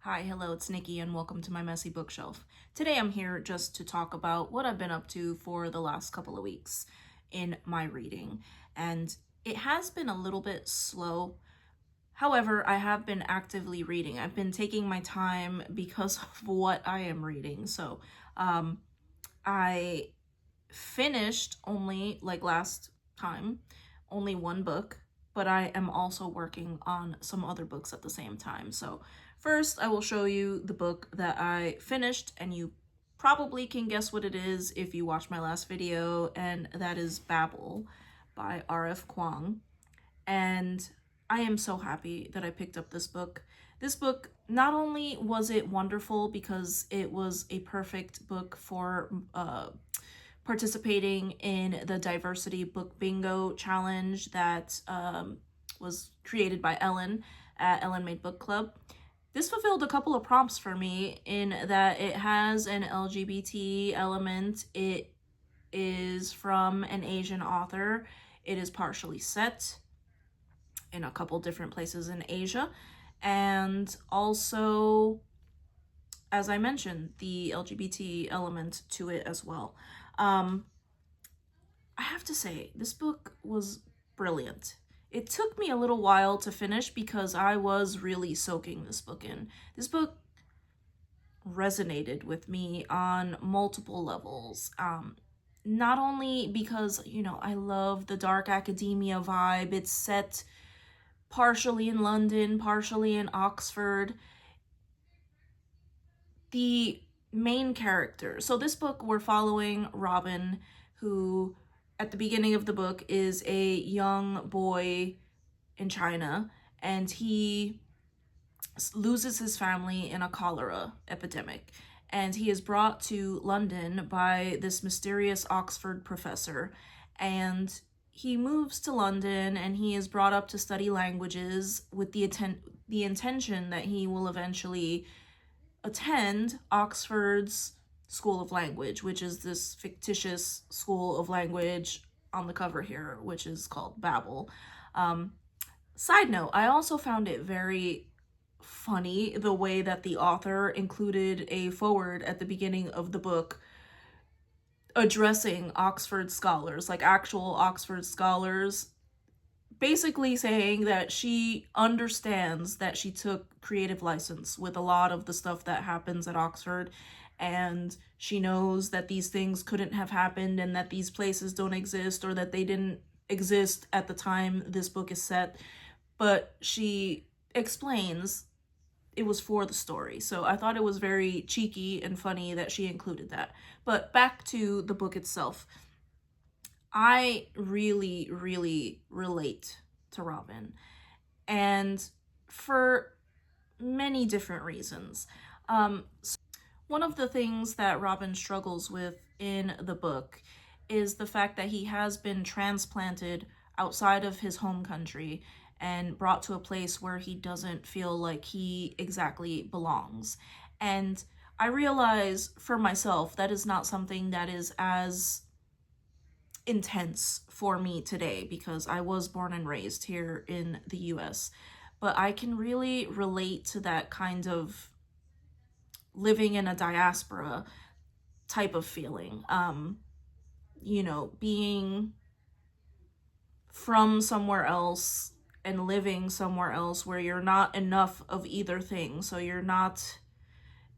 Hi, hello, it's Nikki and welcome to my messy bookshelf. Today I'm here just to talk about what I've been up to for the last couple of weeks in my reading. And it has been a little bit slow. However, I have been actively reading. I've been taking my time because of what I am reading. I finished only, like last time, only one book, but I am also working on some other books at the same time. So first, I will show you the book that I finished, and you probably can guess what it is if you watched my last video, and that is Babel by R.F. Kuang. And I am so happy that I picked up this book. This book, not only was it wonderful because it was a perfect book for participating in the Diversity Book Bingo Challenge that was created by Ellen at Ellen Made Book Club. This fulfilled a couple of prompts for me in that it has an LGBT element. It is from an Asian author. It is partially set in a couple different places in Asia. And also, as I mentioned, the LGBT element to it as well. I have to say, this book was brilliant. It took me a little while to finish because I was really soaking this book in. This book resonated with me on multiple levels. Not only because, I love the dark academia vibe. It's set partially in London, partially in Oxford. The main character. So this book, we're following Robin, who at the beginning of the book is a young boy in China, and he loses his family in a cholera epidemic. And he is brought to London by this mysterious Oxford professor. And he moves to London and he is brought up to study languages with the intention that he will eventually attend Oxford's School of Language, which is this fictitious school of language on the cover here, which is called Babel. Side note, I also found it very funny the way that the author included a foreword at the beginning of the book addressing Oxford scholars, like actual Oxford scholars, basically saying that she understands that she took creative license with a lot of the stuff that happens at Oxford, and she knows that these things couldn't have happened and that these places don't exist, or that they didn't exist at the time this book is set, but she explains it was for the story. So I thought it was very cheeky and funny that she included that. But back to the book itself. I really, really relate to Robin, and for many different reasons. One of the things that Robin struggles with in the book is the fact that he has been transplanted outside of his home country and brought to a place where he doesn't feel like he exactly belongs. And I realize for myself that is not something that is as intense for me today because I was born and raised here in the US. But I can really relate to that kind of living in a diaspora type of feeling. Being from somewhere else and living somewhere else where you're not enough of either thing. So you're not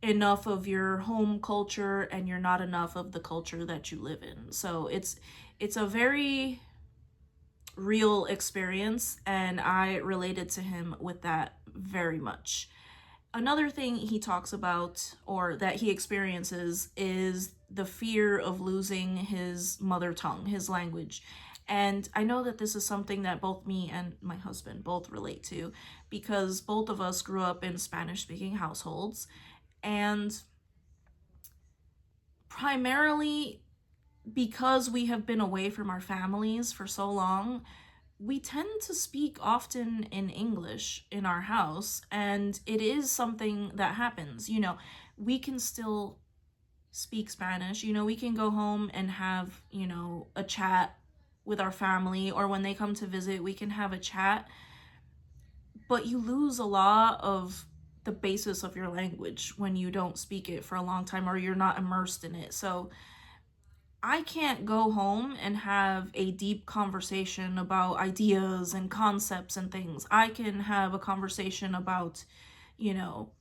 enough of your home culture and you're not enough of the culture that you live in. So it's a very real experience, and I related to him with that very much. Another thing he talks about, or that he experiences, is the fear of losing his mother tongue, his language. And I know that this is something that both me and my husband both relate to because both of us grew up in Spanish-speaking households. And primarily because we have been away from our families for so long, we tend to speak often in English in our house, and it is something that happens. We can still speak Spanish. We can go home and have, a chat with our family, or when they come to visit, we can have a chat. But you lose a lot of the basis of your language when you don't speak it for a long time or you're not immersed in it. So I can't go home and have a deep conversation about ideas and concepts and things. I can have a conversation about, you know,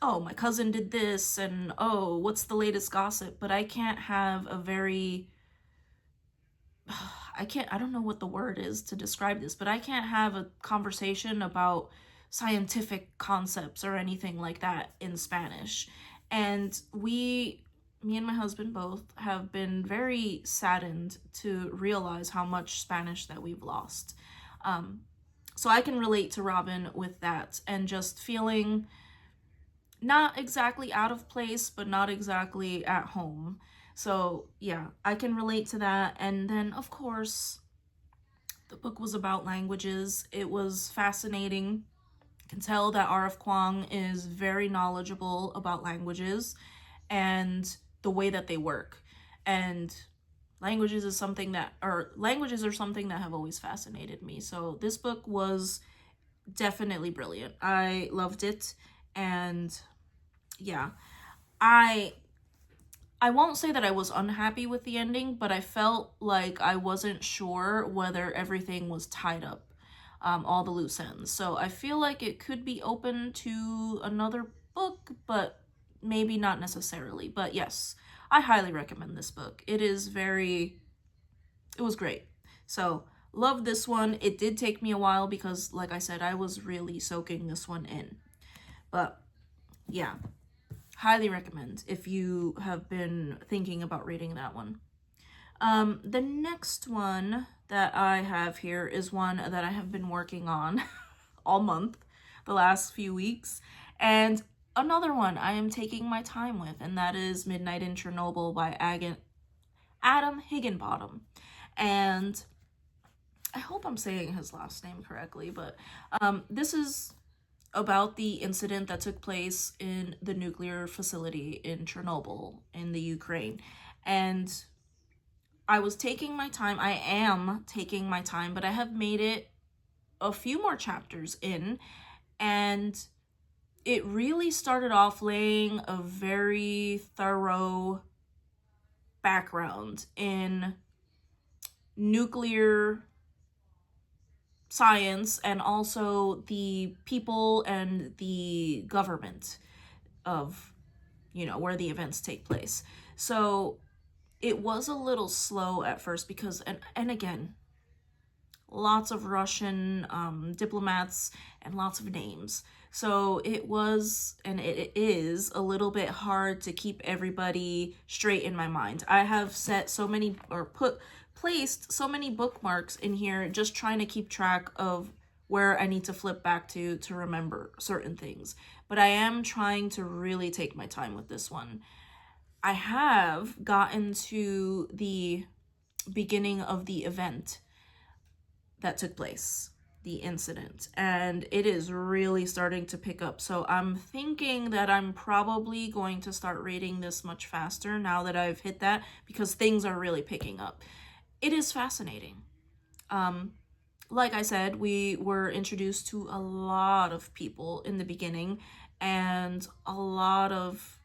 oh, my cousin did this, and oh, what's the latest gossip? But I can't have a very, I don't know what the word is to describe this, but I can't have a conversation about scientific concepts or anything like that in Spanish. And me and my husband both have been very saddened to realize how much Spanish that we've lost. So I can relate to Robin with that, and just feeling not exactly out of place, but not exactly at home. So yeah, I can relate to that. And then, of course, the book was about languages. It was fascinating. You can tell that R.F. Kuang is very knowledgeable about languages and the way that they work. And languages are something that have always fascinated me. So this book was definitely brilliant. I loved it. And yeah, I won't say that I was unhappy with the ending, but I felt like I wasn't sure whether everything was tied up, all the loose ends. So I feel like it could be open to another book, but maybe not necessarily. But yes, I highly recommend this book. It was great. So love this one. It did take me a while because, like I said, I was really soaking this one in. But yeah, highly recommend if you have been thinking about reading that one. The next one that I have here is one that I have been working on all month, the last few weeks, and another one I am taking my time with, and that is Midnight in Chernobyl by Adam Higginbottom. And I hope I'm saying his last name correctly, but this is about the incident that took place in the nuclear facility in Chernobyl in the Ukraine. And I was taking my time. I am taking my time, but I have made it a few more chapters in, and it really started off laying a very thorough background in nuclear science and also the people and the government of, where the events take place. So it was a little slow at first because, and again, lots of Russian diplomats and lots of names. So it was, and it is, a little bit hard to keep everybody straight in my mind. I have set so many, or placed so many bookmarks in here just trying to keep track of where I need to flip back to remember certain things. But I am trying to really take my time with this one. I have gotten to the beginning of the event that took place, the incident, and it is really starting to pick up. So I'm thinking that I'm probably going to start reading this much faster now that I've hit that, because things are really picking up. It is fascinating. Like I said, we were introduced to a lot of people in the beginning and a lot of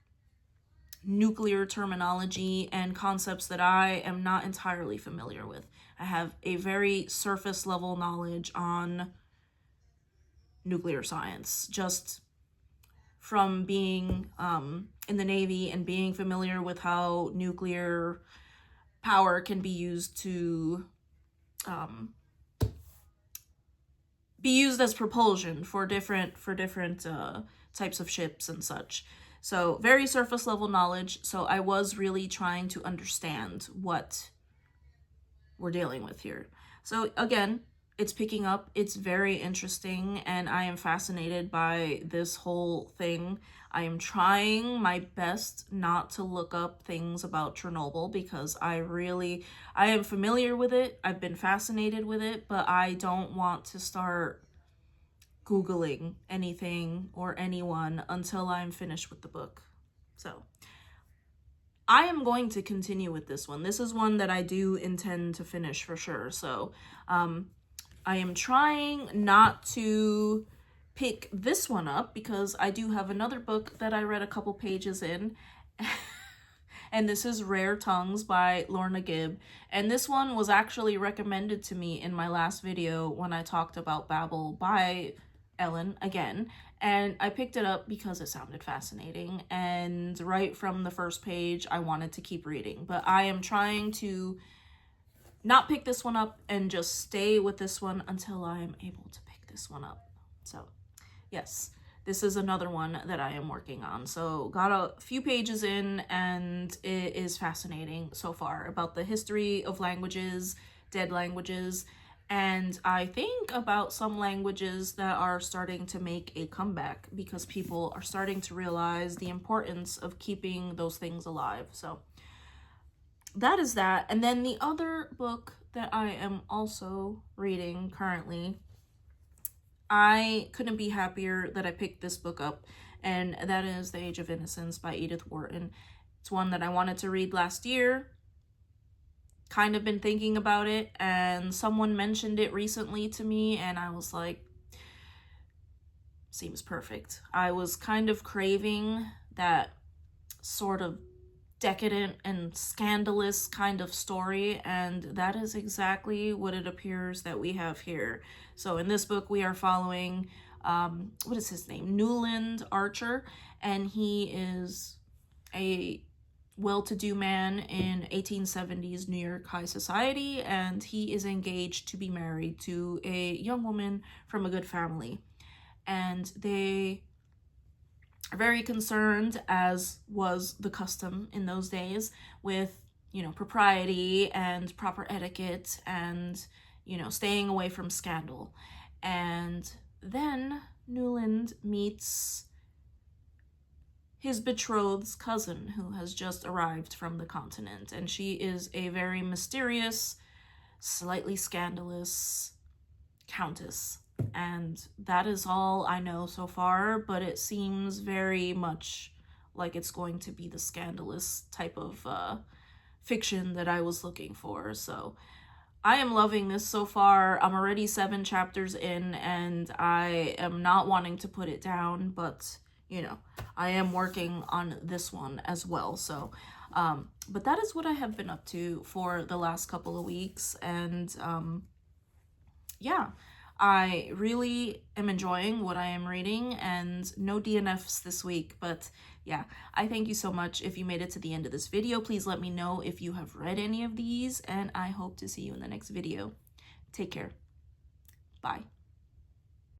nuclear terminology and concepts that I am not entirely familiar with. I have a very surface level knowledge on nuclear science, just from being in the Navy and being familiar with how nuclear power can be used to be used as propulsion for different types of ships and such. So very surface level knowledge. So I was really trying to understand what we're dealing with here. So again, it's picking up. It's very interesting, and I am fascinated by this whole thing. I am trying my best not to look up things about Chernobyl because I am familiar with it. I've been fascinated with it, but I don't want to start Googling anything or anyone until I'm finished with the book. So I am going to continue with this one. This is one that I do intend to finish for sure. So I am trying not to pick this one up because I do have another book that I read a couple pages in. And this is Rare Tongues by Lorna Gibb. And this one was actually recommended to me in my last video when I talked about Babel by Ellen again. And I picked it up because it sounded fascinating. And right from the first page, I wanted to keep reading. But I am trying to not pick this one up and just stay with this one until I am able to pick this one up. So, yes. This is another one that I am working on. So got a few pages in and it is fascinating so far about the history of languages, dead languages, and I think about some languages that are starting to make a comeback because people are starting to realize the importance of keeping those things alive. So that is that. And then the other book that I am also reading currently, I couldn't be happier that I picked this book up, and that is The Age of Innocence by Edith Wharton. It's one that I wanted to read last year, kind of been thinking about it, and someone mentioned it recently to me, and I was like, seems perfect. I was kind of craving that sort of decadent and scandalous kind of story, and that is exactly what it appears that we have here. So in this book we are following what is his name, Newland Archer, and he is a well-to-do man in 1870s New York high society, and he is engaged to be married to a young woman from a good family, and they are very concerned, as was the custom in those days, with, you know, propriety and proper etiquette and, you know, staying away from scandal. And then Newland meets his betrothed's cousin, who has just arrived from the continent, and she is a very mysterious, slightly scandalous countess. And that is all I know so far, but it seems very much like it's going to be the scandalous type of fiction that I was looking for. So I am loving this so far. I'm already 7 chapters in, and I am not wanting to put it down, but, you know, I am working on this one as well. So, but that is what I have been up to for the last couple of weeks, and yeah. I really am enjoying what I am reading, and no DNFs this week, but yeah, I thank you so much. If you made it to the end of this video, please let me know if you have read any of these, and I hope to see you in the next video. Take care. Bye.